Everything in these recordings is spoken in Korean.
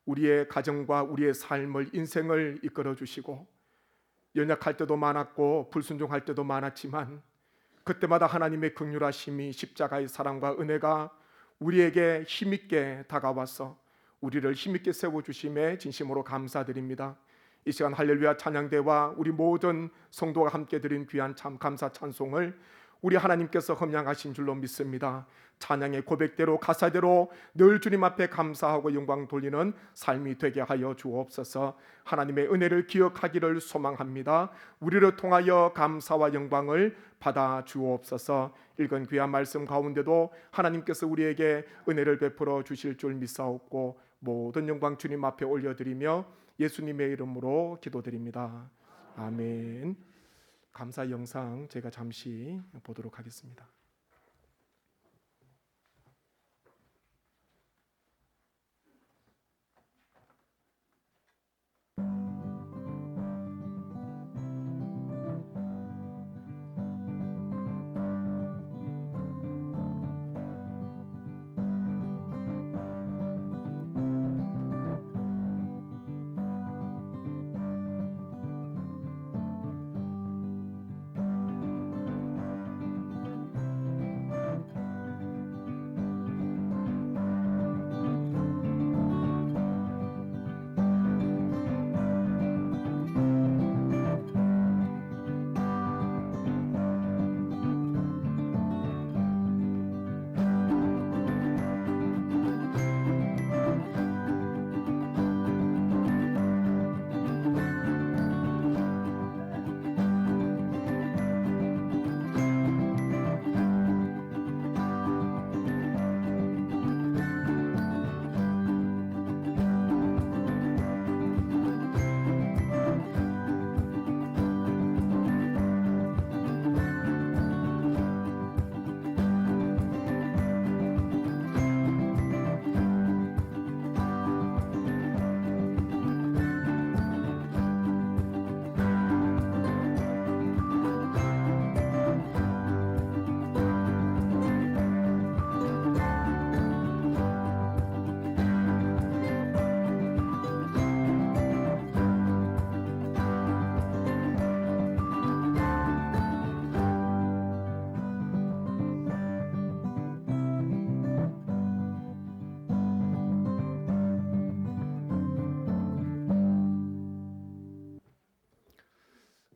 우리의 가정과 우리의 삶을, 인생을 이끌어 주시고, 연약할 때도 많았고 불순종할 때도 많았지만 그때마다 하나님의 긍휼하심이, 십자가의 사랑과 은혜가 우리에게 힘있게 다가와서 우리를 힘있게 세워주심에 진심으로 감사드립니다. 이 시간 할렐루야 찬양대와 우리 모든 성도가 함께 드린 귀한 참 감사 찬송을 우리 하나님께서 흠양하신 줄로 믿습니다. 찬양의 고백대로, 가사대로 늘 주님 앞에 감사하고 영광 돌리는 삶이 되게 하여 주옵소서. 하나님의 은혜를 기억하기를 소망합니다. 우리를 통하여 감사와 영광을 받아 주옵소서. 읽은 귀한 말씀 가운데도 하나님께서 우리에게 은혜를 베풀어 주실 줄 믿사옵고, 모든 영광 주님 앞에 올려드리며 예수님의 이름으로 기도드립니다. 아멘. 감사 영상 제가 잠시 보도록 하겠습니다.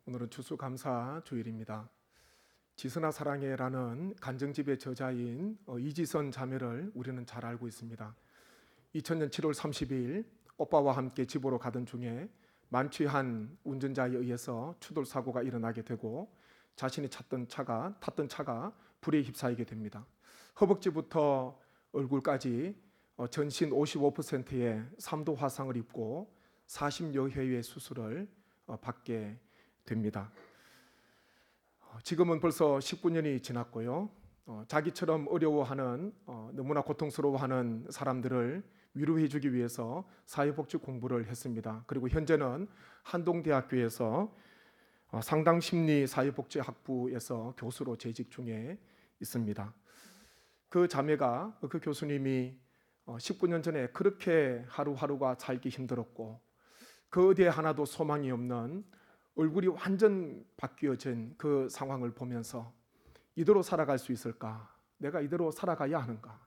오늘은 추수감사 주일입니다. 지선아 사랑해라는 간증집의 저자인 이지선 자매를 우리는 잘 알고 있습니다. 2000년 7월 30일 오빠와 함께 집으로 가던 중에 만취한 운전자에 의해서 추돌 사고가 일어나게 되고, 자신이 탔던 차가 불에 휩싸이게 됩니다. 허벅지부터 얼굴까지 전신 55%의 3도 화상을 입고 40여 회의 수술을 받게 됩니다. 지금은 벌써 19년이 지났고요. 자기처럼 어려워하는, 너무나 고통스러워하는 사람들을 위로해주기 위해서 사회복지 공부를 했습니다. 그리고 현재는 한동대학교에서 상담심리사회복지학부에서 교수로 재직 중에 있습니다. 그 자매가, 그 교수님이 19년 전에 그렇게 하루하루가 살기 힘들었고 그 어디에 하나도 소망이 없는 얼굴이 완전 바뀌어진 그 상황을 보면서 이대로 살아갈 수 있을까? 내가 이대로 살아가야 하는가?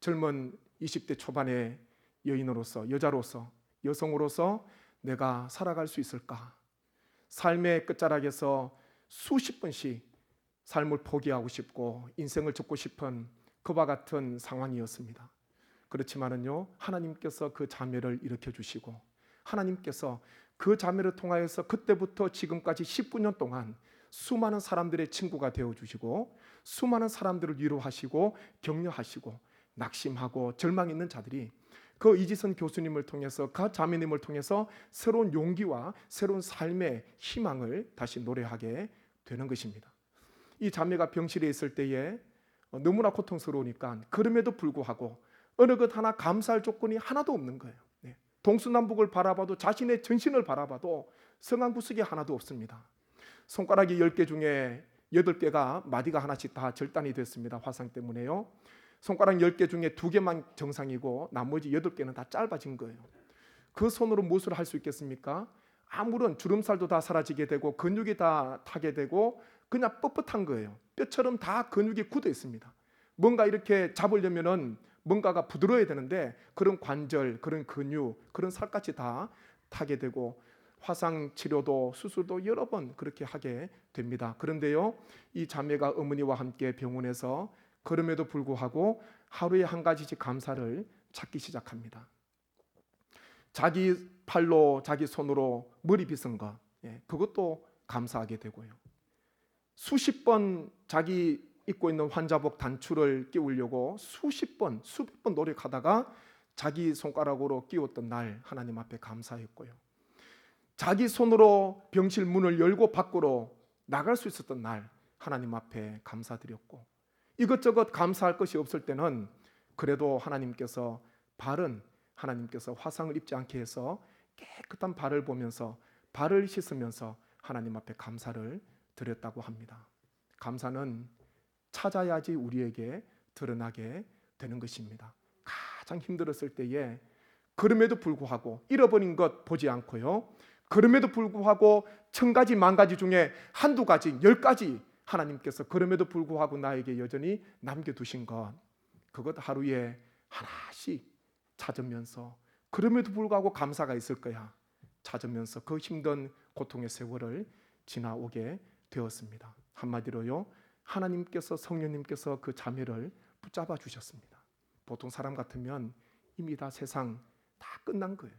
젊은 20대 초반의 여인으로서, 여자로서, 여성으로서 내가 살아갈 수 있을까? 삶의 끝자락에서 수십 번씩 삶을 포기하고 싶고 인생을 접고 싶은 그와 같은 상황이었습니다. 그렇지만은요, 하나님께서 그 자매를 일으켜 주시고, 하나님께서 그 자매를 통하여서 그때부터 지금까지 19년 동안 수많은 사람들의 친구가 되어주시고, 수많은 사람들을 위로하시고 격려하시고, 낙심하고 절망 있는 자들이 그 이지선 교수님을 통해서, 그 자매님을 통해서 새로운 용기와 새로운 삶의 희망을 다시 노래하게 되는 것입니다. 이 자매가 병실에 있을 때에 너무나 고통스러우니까 그럼에도 불구하고 어느 것 하나 감사할 조건이 하나도 없는 거예요. 동서남북을 바라봐도, 자신의 전신을 바라봐도 성황구석이 하나도 없습니다. 손가락이 10개 중에 8개가 마디가 하나씩 다 절단이 됐습니다. 화상 때문에요. 손가락 10개 중에 2개만 정상이고 나머지 8개는 다 짧아진 거예요. 그 손으로 무엇을 할 수 있겠습니까? 아무런 주름살도 다 사라지게 되고 근육이 다 타게 되고 그냥 뻣뻣한 거예요. 뼈처럼 다 근육이 굳어 있습니다. 뭔가 이렇게 잡으려면은 뭔가가 부드러워야 되는데 그런 관절, 그런 근육, 그런 살까지 다 타게 되고 화상 치료도 수술도 여러 번 그렇게 하게 됩니다. 그런데요, 이 자매가 어머니와 함께 병원에서 그럼에도 불구하고 하루에 한 가지씩 감사를 찾기 시작합니다. 자기 팔로 자기 손으로 머리 빗은 것, 그것도 감사하게 되고요. 수십 번 자기 입고 있는 환자복 단추를 끼우려고 수십 번, 수백 번 노력하다가 자기 손가락으로 끼웠던 날 하나님 앞에 감사했고요. 자기 손으로 병실 문을 열고 밖으로 나갈 수 있었던 날 하나님 앞에 감사드렸고, 이것저것 감사할 것이 없을 때는 그래도 하나님께서 화상을 입지 않게 해서 깨끗한 발을 보면서 발을 씻으면서 하나님 앞에 감사를 드렸다고 합니다. 감사는 찾아야지 우리에게 드러나게 되는 것입니다. 가장 힘들었을 때에 그럼에도 불구하고 잃어버린 것 보지 않고요, 그럼에도 불구하고 1000가지 만가지 중에 한두 가지 10가지 하나님께서 그럼에도 불구하고 나에게 여전히 남겨두신 것, 그것 하루에 하나씩 찾으면서 그럼에도 불구하고 감사가 있을 거야 찾으면서 그 힘든 고통의 세월을 지나오게 되었습니다. 한마디로요, 하나님께서, 성령님께서 그 자매를 붙잡아 주셨습니다. 보통 사람 같으면 이미 다 세상 다 끝난 거예요.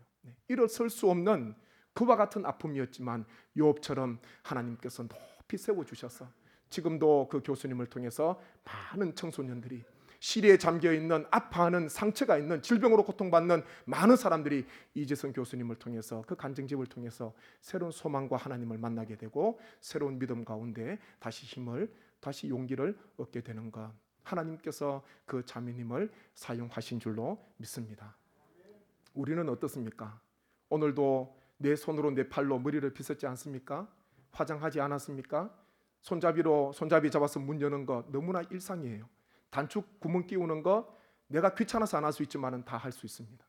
일어설 수 없는 그와 같은 아픔이었지만 욥처럼 하나님께서 높이 세워주셔서 지금도 그 교수님을 통해서 많은 청소년들이, 시리에 잠겨있는, 아파하는, 상처가 있는, 질병으로 고통받는 많은 사람들이 이재성 교수님을 통해서, 그 간증집을 통해서 새로운 소망과 하나님을 만나게 되고 새로운 믿음 가운데 다시 힘을, 다시 용기를 얻게 되는 것, 하나님께서 그 자매님을 사용하신 줄로 믿습니다. 우리는 어떻습니까? 오늘도 내 손으로 내 팔로 머리를 빗었지 않습니까? 화장하지 않았습니까? 손잡이 잡아서 문 여는 것 너무나 일상이에요. 단추 구멍 끼우는 것 내가 귀찮아서 안 할 수 있지만 다 할 수 있습니다.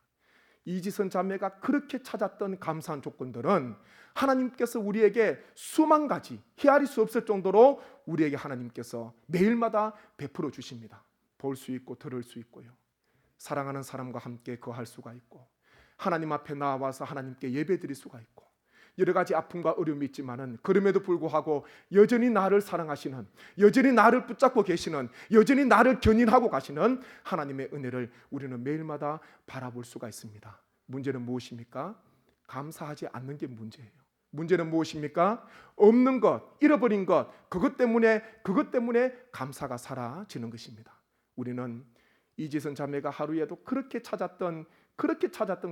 이지선 자매가 그렇게 찾았던 감사한 조건들은 하나님께서 우리에게 수만 가지, 헤아릴 수 없을 정도로 우리에게 하나님께서 매일마다 베풀어 주십니다. 볼 수 있고 들을 수 있고요, 사랑하는 사람과 함께 거할 수가 있고, 하나님 앞에 나와서 하나님께 예배드릴 수가 있고, 여러 가지 아픔과 어려움이 있지만은 그럼에도 불구하고 여전히 나를 사랑하시는, 여전히 나를 붙잡고 계시는, 여전히 나를 견인하고 가시는 하나님의 은혜를 우리는 매일마다 바라볼 수가 있습니다. 문제는 무엇입니까? 감사하지 않는 게 문제예요. 문제는 무엇입니까? 없는 것, 잃어버린 것, 그것 때문에 감사가 사라지는 것입니다. 우리는 이지선 자매가 하루에도 그렇게 찾았던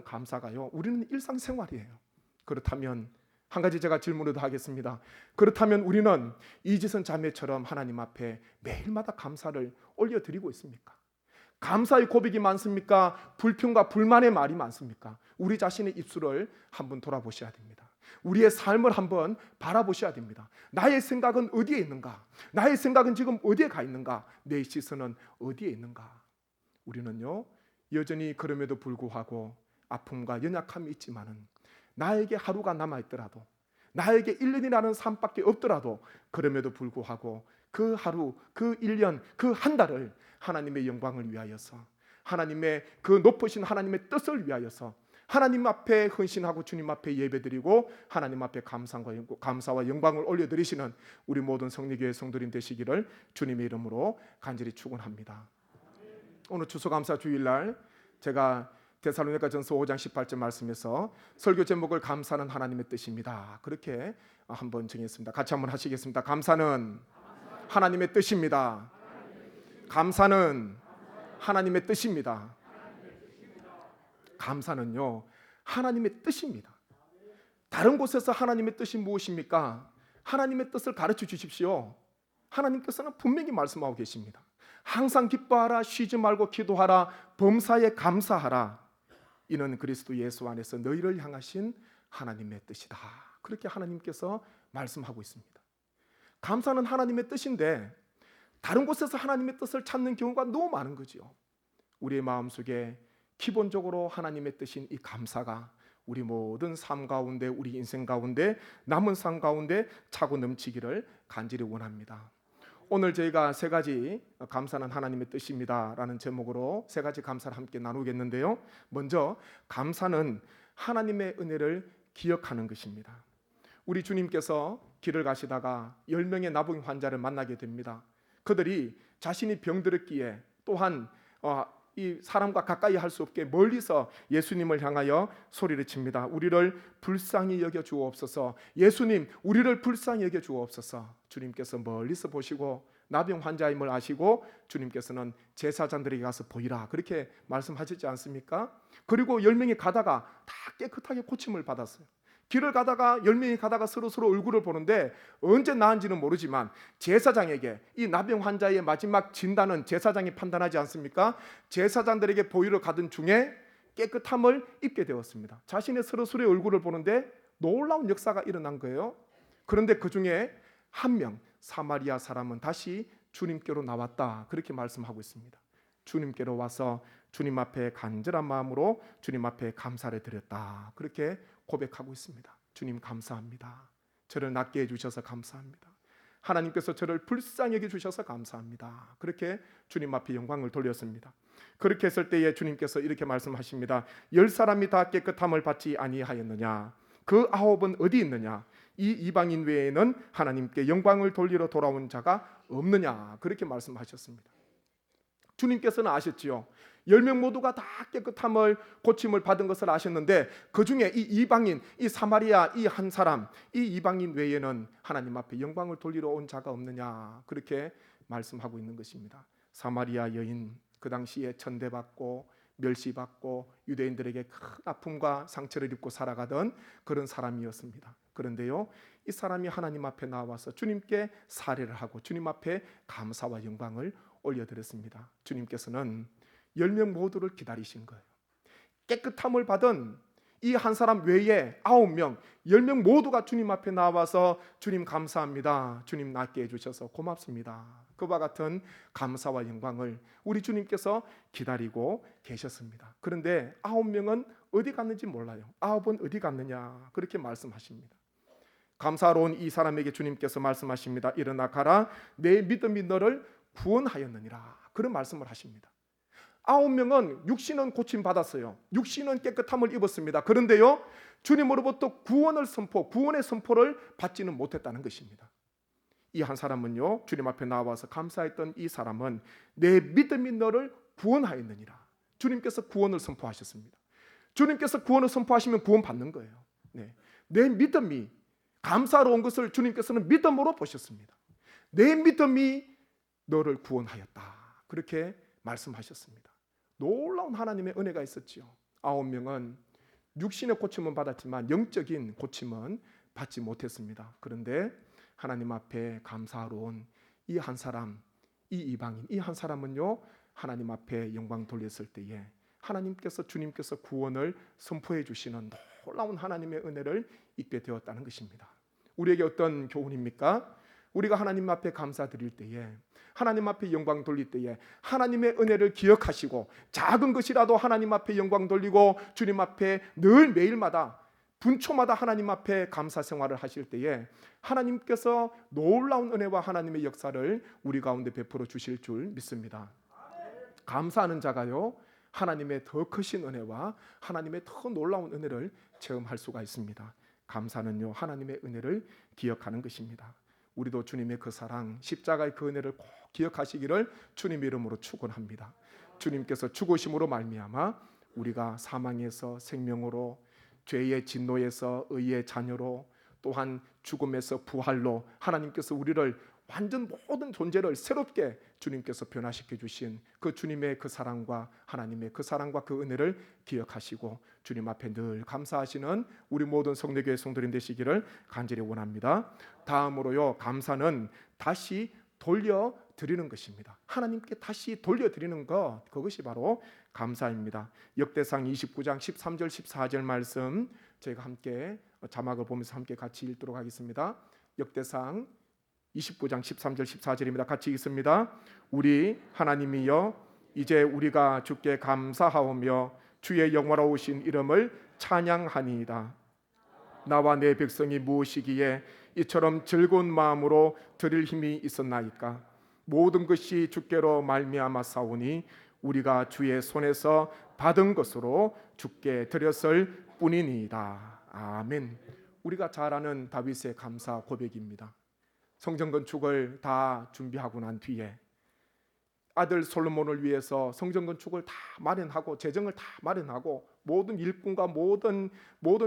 감사가요, 우리는 일상생활이에요. 그렇다면 한 가지 제가 질문을 더 하겠습니다. 그렇다면 우리는 이지선 자매처럼 하나님 앞에 매일마다 감사를 올려드리고 있습니까? 감사의 고백이 많습니까? 불평과 불만의 말이 많습니까? 우리 자신의 입술을 한번 돌아보셔야 됩니다. 우리의 삶을 한번 바라보셔야 됩니다. 나의 생각은 어디에 있는가? 나의 생각은 지금 어디에 가 있는가? 내 시선은 어디에 있는가? 우리는요, 여전히 그럼에도 불구하고 아픔과 연약함이 있지만은, 나에게 하루가 남아있더라도, 나에게 1년이라는 삶밖에 없더라도 그럼에도 불구하고 그 하루, 그 1년, 그 한 달을 하나님의 영광을 위하여서, 하나님의 그 높으신 하나님의 뜻을 위하여서 하나님 앞에 헌신하고 주님 앞에 예배드리고 하나님 앞에 감사와 영광을 올려드리시는 우리 모든 성리교회 성도님 되시기를 주님의 이름으로 간절히 축원합니다. 오늘 추수감사 주일날 제가 데살로니가전서 5장 18절 말씀에서 설교 제목을 감사는 하나님의 뜻입니다, 그렇게 한번 정했습니다. 같이 한번 하시겠습니다. 감사는 하나님의 뜻입니다. 감사는 하나님의 뜻입니다. 감사는요, 하나님의 뜻입니다. 다른 곳에서 하나님의 뜻이 무엇입니까? 하나님의 뜻을 가르쳐 주십시오. 하나님께서는 분명히 말씀하고 계십니다. 항상 기뻐하라, 쉬지 말고 기도하라, 범사에 감사하라, 이는 그리스도 예수 안에서 너희를 향하신 하나님의 뜻이다, 그렇게 하나님께서 말씀하고 있습니다. 감사는 하나님의 뜻인데 다른 곳에서 하나님의 뜻을 찾는 경우가 너무 많은 거지요. 우리의 마음속에 기본적으로 하나님의 뜻인 이 감사가 우리 모든 삶 가운데, 우리 인생 가운데, 남은 삶 가운데 차고 넘치기를 간절히 원합니다. 오늘 저희가 세 가지 감사는 하나님의 뜻입니다 라는 제목으로 세 가지 감사를 함께 나누겠는데요. 먼저 감사는 하나님의 은혜를 기억하는 것입니다. 우리 주님께서 길을 가시다가 10명의 나병 환자를 만나게 됩니다. 그들이 자신이 병들었기에 또한 이 사람과 가까이 할 수 없게 멀리서 예수님을 향하여 소리를 칩니다. 우리를 불쌍히 여겨 주옵소서. 예수님, 우리를 불쌍히 여겨 주옵소서. 주님께서 멀리서 보시고 나병 환자임을 아시고 주님께서는 제사장들에게 가서 보이라 그렇게 말씀하셨지 않습니까? 그리고 10명이 가다가 다 깨끗하게 고침을 받았어요. 길을 가다가 10명이 가다가 서로 얼굴을 보는데 언제 나은지는 모르지만 제사장에게 이 나병 환자의 마지막 진단은 제사장이 판단하지 않습니까? 제사장들에게 보이러 가던 중에 깨끗함을 입게 되었습니다. 자신의 서로의 얼굴을 보는데 놀라운 역사가 일어난 거예요. 그런데 그 중에 한 명 사마리아 사람은 다시 주님께로 나왔다 그렇게 말씀하고 있습니다. 주님께로 와서 주님 앞에 간절한 마음으로 주님 앞에 감사를 드렸다 그렇게 고백하고 있습니다. 주님 감사합니다. 저를 낫게 해주셔서 감사합니다. 하나님께서 저를 불쌍히 여겨주셔서 감사합니다. 그렇게 주님 앞에 영광을 돌렸습니다. 그렇게 했을 때에 주님께서 이렇게 말씀하십니다. 10사람이 다 깨끗함을 받지 아니하였느냐? 그 9은 어디 있느냐? 이 이방인 외에는 하나님께 영광을 돌리러 돌아온 자가 없느냐? 그렇게 말씀하셨습니다. 주님께서는 아셨지요. 10명 모두가 다 깨끗함을 고침을 받은 것을 아셨는데 그 중에 이 이방인, 이 사마리아 이 한 사람, 이 이방인 외에는 하나님 앞에 영광을 돌리러 온 자가 없느냐 그렇게 말씀하고 있는 것입니다. 사마리아 여인 그 당시에 천대받고 멸시받고 유대인들에게 큰 아픔과 상처를 입고 살아가던 그런 사람이었습니다. 그런데요, 이 사람이 하나님 앞에 나와서 주님께 사례를 하고 주님 앞에 감사와 영광을 올려드렸습니다. 주님께서는 10명 모두를 기다리신 거예요. 깨끗함을 받은 이 한 사람 외에 9명, 10명 모두가 주님 앞에 나와서 주님 감사합니다. 주님 낫게 해주셔서 고맙습니다. 그와 같은 감사와 영광을 우리 주님께서 기다리고 계셨습니다. 그런데 9명은 어디 갔는지 몰라요. 9은 어디 갔느냐 그렇게 말씀하십니다. 감사로 온 이 사람에게 주님께서 말씀하십니다. 일어나 가라. 내 믿음이 너를 구원하였느니라. 그런 말씀을 하십니다. 9명은 육신은 고침 받았어요. 육신은 깨끗함을 입었습니다. 그런데요, 주님으로부터 구원의 선포를 받지는 못했다는 것입니다. 이 한 사람은요, 주님 앞에 나와서 감사했던 이 사람은 내 믿음이 너를 구원하였느니라. 주님께서 구원을 선포하셨습니다. 주님께서 구원을 선포하시면 구원 받는 거예요. 네. 내 믿음이 감사로운 것을 주님께서는 믿음으로 보셨습니다. 내 믿음이 너를 구원하였다. 그렇게 말씀하셨습니다. 놀라운 하나님의 은혜가 있었지요. 9명은 육신의 고침은 받았지만 영적인 고침은 받지 못했습니다. 그런데 하나님 앞에 감사하러 온 이 한 사람, 이 이방인, 이 한 사람은요, 하나님 앞에 영광 돌렸을 때에 주님께서 구원을 선포해 주시는 놀라운 하나님의 은혜를 입게 되었다는 것입니다. 우리에게 어떤 교훈입니까? 우리가 하나님 앞에 감사드릴 때에, 하나님 앞에 영광 돌릴 때에 하나님의 은혜를 기억하시고 작은 것이라도 하나님 앞에 영광 돌리고 주님 앞에 늘 매일마다 분초마다 하나님 앞에 감사 생활을 하실 때에 하나님께서 놀라운 은혜와 하나님의 역사를 우리 가운데 베풀어 주실 줄 믿습니다. 감사하는 자가요, 하나님의 더 크신 은혜와 하나님의 더 놀라운 은혜를 체험할 수가 있습니다. 감사는요, 하나님의 은혜를 기억하는 것입니다. 우리도 주님의 그 사랑, 십자가의 그 은혜를 꼭 기억하시기를 주님의 이름으로 축원합니다. 주님께서 죽으심으로 말미암아 우리가 사망에서 생명으로, 죄의 진노에서 의의 자녀로, 또한 죽음에서 부활로 하나님께서 우리를 완전 모든 존재를 새롭게 주님께서 변화시켜 주신 그 주님의 그 사랑과 하나님의 그 사랑과 그 은혜를 기억하시고 주님 앞에 늘 감사하시는 우리 모든 성례교회 성도님 되시기를 간절히 원합니다. 다음으로요, 감사는 다시 돌려드리는 것입니다. 하나님께 다시 돌려드리는 것, 그것이 바로 감사입니다. 역대상 29장 13절 14절 말씀 저희가 함께 자막을 보면서 함께 같이 읽도록 하겠습니다. 역대상 29장 13절 14절입니다. 같이 읽습니다. 우리 하나님이여 이제 우리가 주께 감사하오며 주의 영화로우신 이름을 찬양하니이다. 나와 내 백성이 무엇이기에 이처럼 즐거운 마음으로 드릴 힘이 있었나이까. 모든 것이 주께로 말미암아 싸우니 우리가 주의 손에서 받은 것으로 주께 드렸을 뿐이니이다. 아멘. 우리가 잘 아는 다윗의 감사 고백입니다. 성전 건축을 다 준비하고 난 뒤에 아들 솔로몬을 위해서 성전 건축을 다 마련하고 재정을 다 마련하고 모든 일꾼과 모든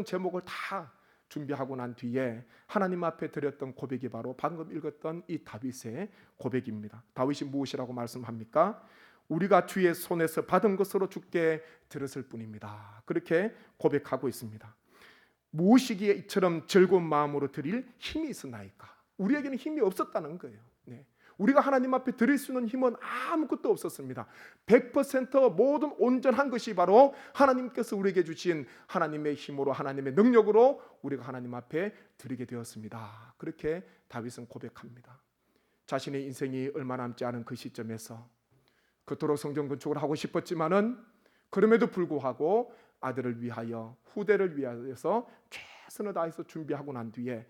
제목을 다 준비하고 난 뒤에 하나님 앞에 드렸던 고백이 바로 방금 읽었던 이 다윗의 고백입니다. 다윗이 무엇이라고 말씀합니까? 우리가 주의 손에서 받은 것으로 주께 드렸을 뿐입니다. 그렇게 고백하고 있습니다. 무엇이기에 이처럼 즐거운 마음으로 드릴 힘이 있었나이까? 우리에게는 힘이 없었다는 거예요. 네. 우리가 하나님 앞에 드릴 수 있는 힘은 아무것도 없었습니다. 100% 모든 온전한 것이 바로 하나님께서 우리에게 주신 하나님의 힘으로 하나님의 능력으로 우리가 하나님 앞에 드리게 되었습니다. 그렇게 다윗은 고백합니다. 자신의 인생이 얼마 남지 않은 그 시점에서 그토록 성전 건축을 하고 싶었지만은 그럼에도 불구하고 아들을 위하여 후대를 위하여서 최선을 다해서 준비하고 난 뒤에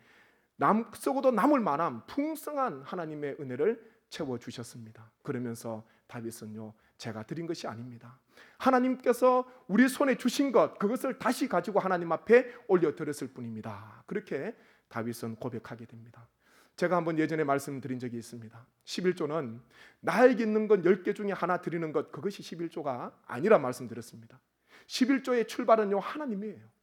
썩어도 남을 만한 풍성한 하나님의 은혜를 채워주셨습니다. 그러면서 다윗은요, 제가 드린 것이 아닙니다. 하나님께서 우리 손에 주신 것, 그것을 다시 가지고 하나님 앞에 올려드렸을 뿐입니다. 그렇게 다윗은 고백하게 됩니다. 제가 한번 예전에 말씀드린 적이 있습니다. 11조는 나에게 있는 건 10개 중에 하나 드리는 것, 그것이 11조가 아니라 말씀드렸습니다. 11조의 출발은요, 하나님이에요.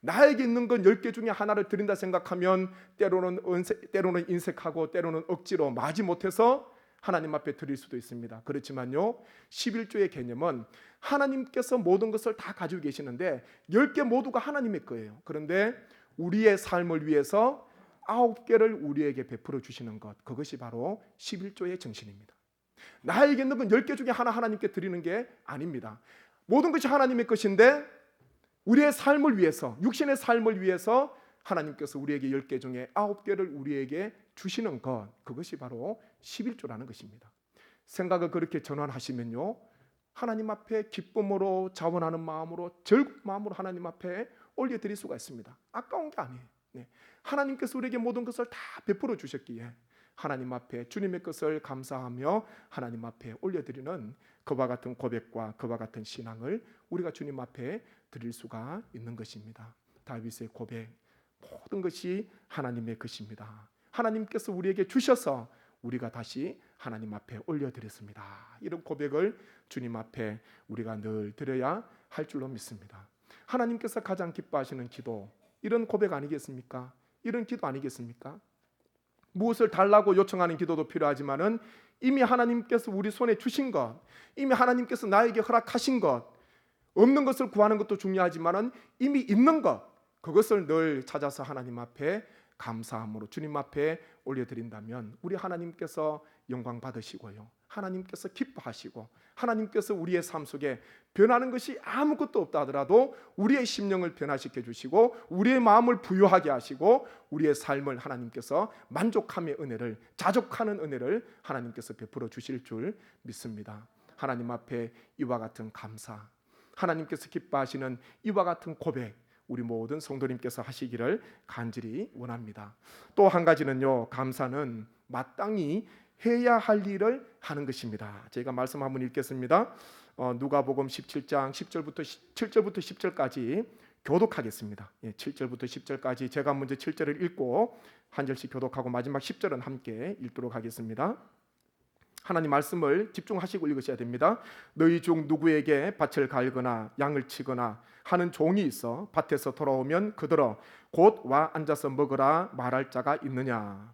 나에게 있는 건 10개 중에 하나를 드린다 생각하면 때로는 인색하고 때로는 억지로 마지못해서 하나님 앞에 드릴 수도 있습니다. 그렇지만요, 11조의 개념은 하나님께서 모든 것을 다 가지고 계시는데 10개 모두가 하나님의 거예요. 그런데 우리의 삶을 위해서 9개를 우리에게 베풀어 주시는 것, 그것이 바로 11조의 정신입니다. 나에게 있는 건 10개 중에 하나 하나님께 드리는 게 아닙니다. 모든 것이 하나님의 것인데 우리의 삶을 위해서, 육신의 삶을 위해서 하나님께서 우리에게 10개 중에 9개를 우리에게 주시는 것, 그것이 바로 11조라는 것입니다. 생각을 그렇게 전환하시면요, 하나님 앞에 기쁨으로 자원하는 마음으로 즐거운 마음으로 하나님 앞에 올려드릴 수가 있습니다. 아까운 게 아니에요. 네. 하나님께서 우리에게 모든 것을 다 베풀어 주셨기에 하나님 앞에 주님의 것을 감사하며 하나님 앞에 올려드리는 그와 같은 고백과 그와 같은 신앙을 우리가 주님 앞에 드릴 수가 있는 것입니다. 다윗의 고백, 모든 것이 하나님의 것입니다. 하나님께서 우리에게 주셔서 우리가 다시 하나님 앞에 올려드렸습니다. 이런 고백을 주님 앞에 우리가 늘 드려야 할 줄로 믿습니다. 하나님께서 가장 기뻐하시는 기도, 이런 고백 아니겠습니까? 이런 기도 아니겠습니까? 무엇을 달라고 요청하는 기도도 필요하지만은 이미 하나님께서 우리 손에 주신 것, 이미 하나님께서 나에게 허락하신 것, 없는 것을 구하는 것도 중요하지만은 이미 있는 것, 그것을 늘 찾아서 하나님 앞에 감사함으로 주님 앞에 올려드린다면 우리 하나님께서 영광 받으시고요, 하나님께서 기뻐하시고 하나님께서 우리의 삶 속에 변하는 것이 아무것도 없다 하더라도 우리의 심령을 변화시켜 주시고 우리의 마음을 부유하게 하시고 우리의 삶을 하나님께서 만족함의 은혜를, 자족하는 은혜를 하나님께서 베풀어 주실 줄 믿습니다. 하나님 앞에 이와 같은 감사, 하나님께서 기뻐하시는 이와 같은 고백, 우리 모든 성도님께서 하시기를 간절히 원합니다. 또 한 가지는요, 감사는 마땅히 해야 할 일을 하는 것입니다. 제가 말씀 한번 읽겠습니다. 누가복음 17장 7절부터 10절까지 교독하겠습니다. 7절부터 10절까지 제가 먼저 7절을 읽고 한 절씩 교독하고 마지막 10절은 함께 읽도록 하겠습니다. 하나님 말씀을 집중하시고 읽으셔야 됩니다. 너희 중 누구에게 밭을 갈거나 양을 치거나 하는 종이 있어 밭에서 돌아오면 그들어 곧 와 앉아서 먹으라 말할 자가 있느냐?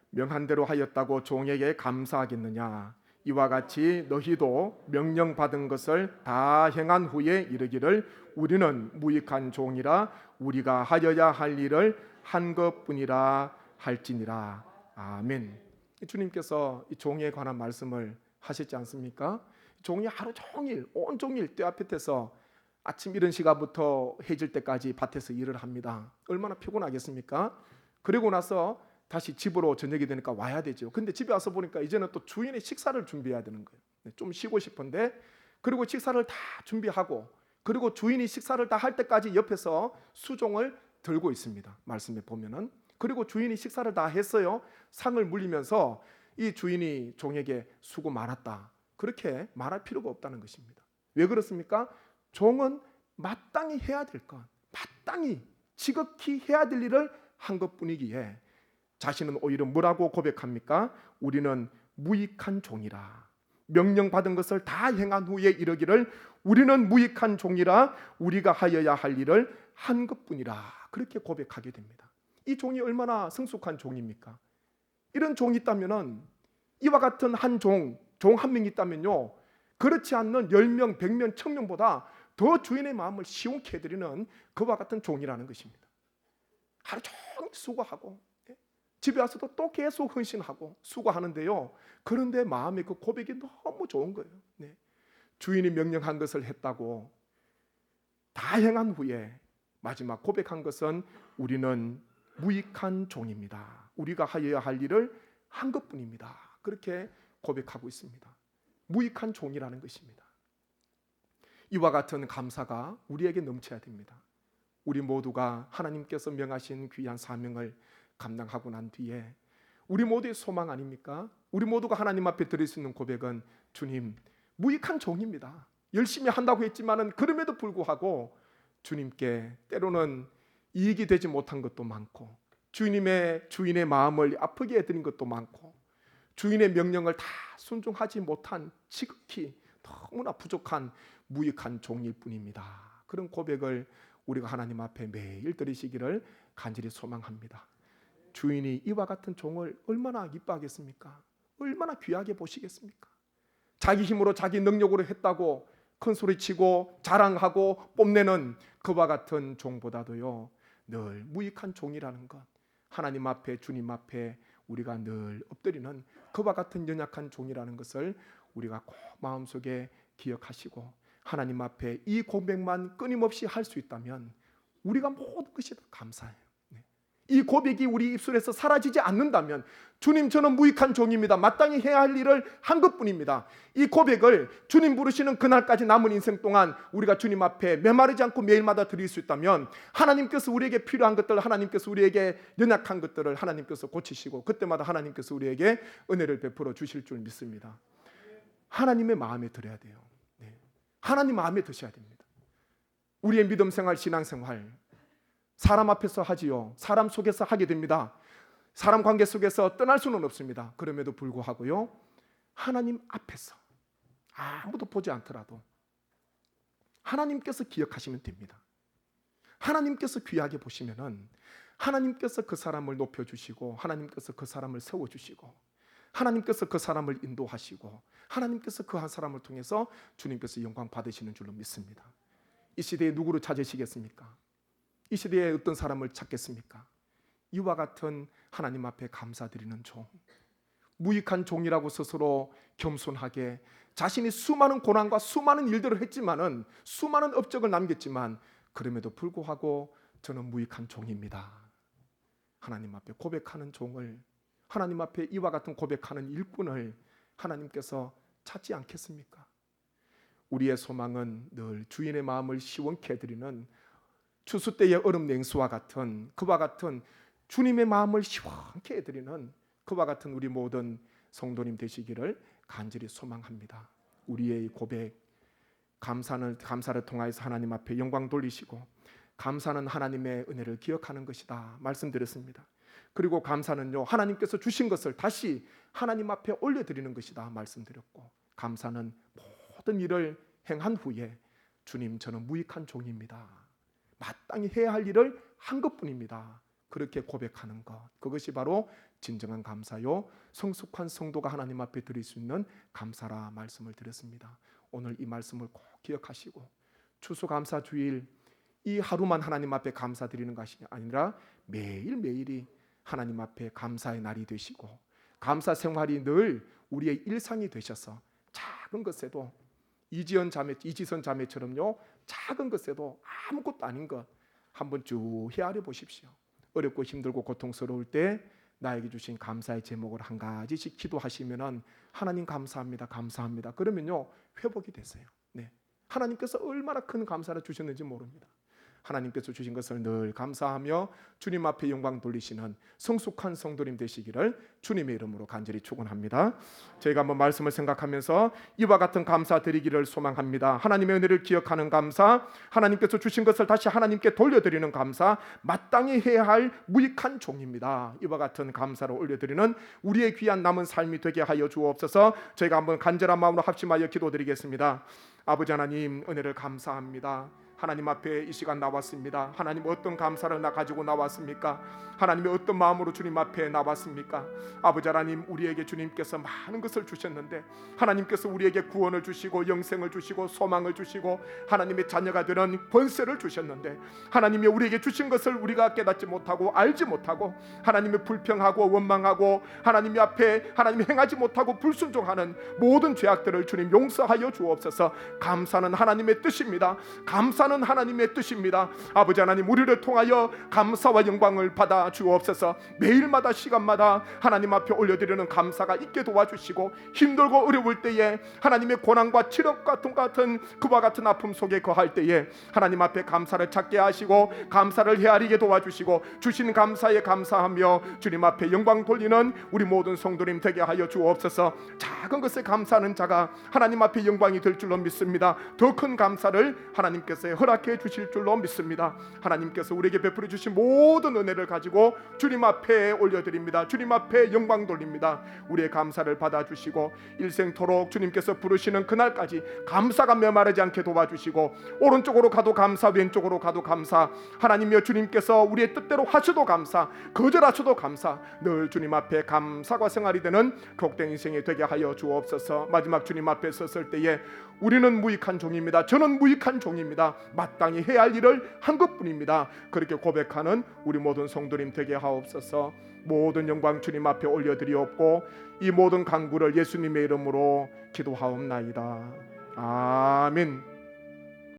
명한 대로 하였다고 종에게 감사하겠느냐? 이와 같이 너희도 명령받은 것을 다 행한 후에 이르기를 우리는 무익한 종이라 우리가 하여야 할 일을 한 것뿐이라 할지니라. 아멘. 주님께서 이 종에 관한 말씀을 하셨지 않습니까? 종이 하루 종일 온종일 떼앞에서 아침 이른 시간부터 해질 때까지 밭에서 일을 합니다. 얼마나 피곤하겠습니까? 그리고 나서 다시 집으로 저녁이 되니까 와야 되죠. 근데 집에 와서 보니까 이제는 또 주인의 식사를 준비해야 되는 거예요. 좀 쉬고 싶은데, 그리고 식사를 다 준비하고, 그리고 주인이 식사를 다 할 때까지 옆에서 수종을 들고 있습니다. 말씀에 보면은. 그리고 주인이 식사를 다 했어요. 상을 물리면서 이 주인이 종에게 수고 많았다, 그렇게 말할 필요가 없다는 것입니다. 왜 그렇습니까? 종은 마땅히 해야 될 것, 마땅히 지극히 해야 될 일을 한 것뿐이기에 자신은 오히려 뭐라고 고백합니까? 우리는 무익한 종이라. 명령받은 것을 다 행한 후에 이르기를 우리는 무익한 종이라, 우리가 하여야 할 일을 한 것뿐이라, 그렇게 고백하게 됩니다. 이 종이 얼마나 성숙한 종입니까? 이런 종이 있다면, 이와 같은 한 종 한 명 있다면요, 그렇지 않는 10명, 100명, 1000명보다 더 주인의 마음을 시원케 해드리는 그와 같은 종이라는 것입니다. 하루 종일 수고하고 집에 와서도 또 계속 헌신하고 수고하는데요, 그런데 마음의 그 고백이 너무 좋은 거예요. 주인이 명령한 것을 했다고 다 행한 후에 마지막 고백한 것은 우리는 무익한 종입니다. 우리가 하여야 할 일을 한 것뿐입니다. 그렇게 고백하고 있습니다. 무익한 종이라는 것입니다. 이와 같은 감사가 우리에게 넘쳐야 됩니다. 우리 모두가 하나님께서 명하신 귀한 사명을 감당하고 난 뒤에 우리 모두의 소망 아닙니까? 우리 모두가 하나님 앞에 드릴 수 있는 고백은 주님, 무익한 종입니다. 열심히 한다고 했지만은 그럼에도 불구하고 주님께 때로는 이익이 되지 못한 것도 많고, 주인의 마음을 아프게 해드린 것도 많고, 주인의 명령을 다 순종하지 못한 지극히 너무나 부족한 무익한 종일 뿐입니다. 그런 고백을 우리가 하나님 앞에 매일 드리시기를 간절히 소망합니다. 주인이 이와 같은 종을 얼마나 기뻐하겠습니까? 얼마나 귀하게 보시겠습니까? 자기 힘으로 자기 능력으로 했다고 큰 소리치고 자랑하고 뽐내는 그와 같은 종보다도요, 늘 무익한 종이라는 것, 하나님 앞에, 주님 앞에 우리가 늘 엎드리는 그와 같은 연약한 종이라는 것을 우리가 꼭 마음속에 기억하시고, 하나님 앞에 이 고백만 끊임없이 할 수 있다면 우리가 모든 것이 다 감사해요. 이 고백이 우리 입술에서 사라지지 않는다면, 주님, 저는 무익한 종입니다, 마땅히 해야 할 일을 한 것뿐입니다, 이 고백을 주님 부르시는 그날까지 남은 인생 동안 우리가 주님 앞에 메마르지 않고 매일마다 드릴 수 있다면, 하나님께서 우리에게 필요한 것들, 하나님께서 우리에게 연약한 것들을 하나님께서 고치시고, 그때마다 하나님께서 우리에게 은혜를 베풀어 주실 줄 믿습니다. 하나님의 마음에 들어야 돼요. 하나님 마음에 드셔야 됩니다. 우리의 믿음 생활, 신앙 생활, 사람 앞에서 하지요, 사람 속에서 하게 됩니다. 사람 관계 속에서 떠날 수는 없습니다. 그럼에도 불구하고요, 하나님 앞에서 아무도 보지 않더라도 하나님께서 기억하시면 됩니다. 하나님께서 귀하게 보시면은 하나님께서 그 사람을 높여주시고, 하나님께서 그 사람을 세워주시고, 하나님께서 그 사람을 인도하시고, 하나님께서 그 한 사람을 통해서 주님께서 영광 받으시는 줄로 믿습니다. 이 시대에 누구를 찾으시겠습니까? 이 시대에 어떤 사람을 찾겠습니까? 이와 같은 하나님 앞에 감사드리는 종, 무익한 종이라고 스스로 겸손하게 자신이 수많은 고난과 수많은 일들을 했지만은, 수많은 업적을 남겼지만, 그럼에도 불구하고 저는 무익한 종입니다, 하나님 앞에 고백하는 종을, 하나님 앞에 이와 같은 고백하는 일꾼을 하나님께서 찾지 않겠습니까? 우리의 소망은 늘 주인의 마음을 시원케 해드리는 추수 때의 얼음 냉수와 같은 그와 같은 주님의 마음을 시원케 해드리는 그와 같은 우리 모든 성도님 되시기를 간절히 소망합니다. 우리의 고백, 감사를 통하여서 하나님 앞에 영광 돌리시고, 감사는 하나님의 은혜를 기억하는 것이다 말씀드렸습니다. 그리고 감사는요, 하나님께서 주신 것을 다시 하나님 앞에 올려드리는 것이다 말씀드렸고, 감사는 모든 일을 행한 후에 주님, 저는 무익한 종입니다, 마땅히 해야 할 일을 한 것뿐입니다, 그렇게 고백하는 것, 그것이 바로 진정한 감사요, 성숙한 성도가 하나님 앞에 드릴 수 있는 감사라 말씀을 드렸습니다. 오늘 이 말씀을 꼭 기억하시고, 추수감사주일 이 하루만 하나님 앞에 감사드리는 것이 아니라 매일매일이 하나님 앞에 감사의 날이 되시고, 감사 생활이 늘 우리의 일상이 되셔서 작은 것에도 이지선 자매처럼요, 작은 것에도 아무것도 아닌 것 한번 쭉 헤아려 보십시오. 어렵고 힘들고 고통스러울 때 나에게 주신 감사의 제목을 한 가지씩 기도하시면은 하나님 감사합니다, 감사합니다. 그러면요 회복이 되세요. 네. 하나님께서 얼마나 큰 감사를 주셨는지 모릅니다. 하나님께서 주신 것을 늘 감사하며 주님 앞에 영광 돌리시는 성숙한 성도님 되시기를 주님의 이름으로 간절히 축원합니다. 저희가 한번 말씀을 생각하면서 이와 같은 감사 드리기를 소망합니다. 하나님의 은혜를 기억하는 감사, 하나님께서 주신 것을 다시 하나님께 돌려드리는 감사, 마땅히 해야 할 무익한 종입니다. 이와 같은 감사를 올려드리는 우리의 귀한 남은 삶이 되게 하여 주옵소서. 저희가 한번 간절한 마음으로 합심하여 기도드리겠습니다. 아버지 하나님, 은혜를 감사합니다. 하나님 앞에 이 시간 나왔습니다. 하나님, 어떤 감사를 가지고 나왔습니까? 하나님의 어떤 마음으로 주님 앞에 나왔습니까? 아버지 하나님, 우리에게 주님께서 많은 것을 주셨는데 하나님께서 우리에게 구원을 주시고 영생을 주시고 소망을 주시고 하나님의 자녀가 되는 권세를 주셨는데 하나님이 우리에게 주신 것을 우리가 깨닫지 못하고 알지 못하고 하나님의 불평하고 원망하고 하나님 앞에 하나님이 행하지 못하고 불순종하는 모든 죄악들을 주님 용서하여 주옵소서. 감사는 하나님의 뜻입니다. 감사는 하나님의 뜻입니다. 아버지 하나님, 우리를 통하여 감사와 영광을 받아 주옵소서. 매일마다 시간마다 하나님 앞에 올려드리는 감사가 있게 도와주시고 힘들고 어려울 때에 하나님의 고난과 치력 같은 그와 같은 아픔 속에 거할 때에 하나님 앞에 감사를 찾게 하시고 감사를 헤아리게 도와주시고 주신 감사에 감사하며 주님 앞에 영광 돌리는 우리 모든 성도님 되게 하여 주옵소서. 작은 것에 감사하는 자가 하나님 앞에 영광이 될 줄로 믿습니다. 더 큰 감사를 하나님께서 허락해 주실 줄로 믿습니다. 하나님께서 우리에게 베풀어 주신 모든 은혜를 가지고 주님 앞에 올려드립니다. 주님 앞에 영광 돌립니다. 우리의 감사를 받아주시고 일생토록 주님께서 부르시는 그날까지 감사가 메마르지 않게 도와주시고 오른쪽으로 가도 감사, 왼쪽으로 가도 감사, 하나님이여 주님께서 우리의 뜻대로 하셔도 감사, 거절하셔도 감사, 늘 주님 앞에 감사가 생활이 되는 복된 인생이 되게 하여 주옵소서. 마지막 주님 앞에 섰을 때에 우리는 무익한 종입니다. 저는 무익한 종입니다. 마땅히 해야 할 일을 한 것뿐입니다. 그렇게 고백하는 우리 모든 성도님 되게 하옵소서. 모든 영광 주님 앞에 올려드리옵고 이 모든 간구를 예수님의 이름으로 기도하옵나이다. 아멘.